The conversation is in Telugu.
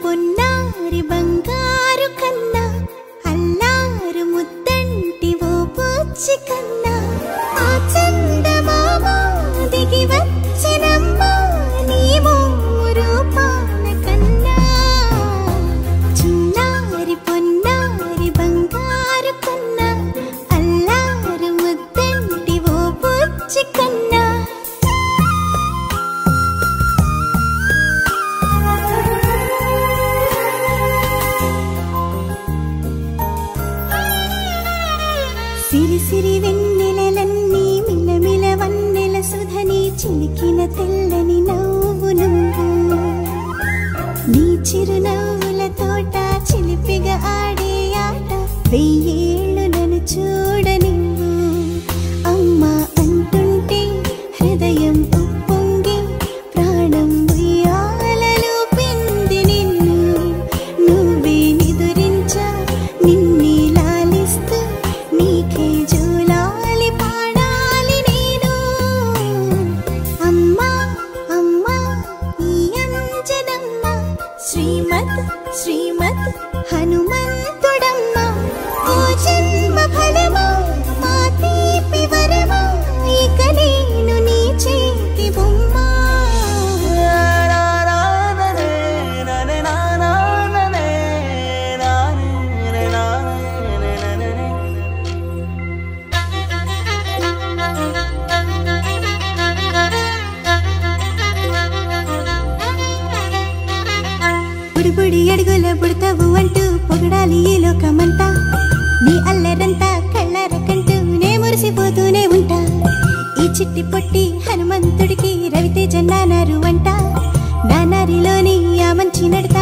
పొన్నారి బంగారు కన్నా అల్లారు ముద్దంటి ఓ బుచ్చి కన్నా ఆ చందమామ దిగి వచ్చినమ్మా నీ రూపాన కన్నా చిన్నారి పొన్నారి బంగారు కన్నా అల్లారు ముద్దంటి ఓ బుచ్చి కన్నా సిరి సిరి వెన్నెలలన్నీ మిలమిల వన్నెల సుధని చిలికిన తెల్లని నవ్వు నువ్వు నీ చిరునవ్వుల తోట చిలిపిగా ఆడే ఆట వెయ్యేళ్ళు నన్ను చూడనివ్వు అమ్మా అంటుంటే హృదయం ఉప్పొంగి ప్రాణం ఉయ్యాలలో పిండి నిన్ను నువ్వే నిదురించా నిన్నే లాలిస్తూ నీకే జోలాలి పాడాలి నేను అమ్మా అమ్మా ఈ అంజనమ్మ శ్రీమత్ శ్రీమత్ హనుమంతుడమ్మ ఓ జన్మ ఫలమా మా తీపి వరమా ఇక నేను నీ చేతి బొమ్మ బుడిబుడి అడుగుల బుడతావు అంటూ పొగడాలి ఈ లోకమంతా నీ అల్లరంతా కళ్ళరకంటూ నే మురిసిపోతూనే ఉంటా ఈ చిట్టి పొట్టి హనుమంతుడికి రవితేజ నానారు అంట నానారిలోని ఆ మంచి నడత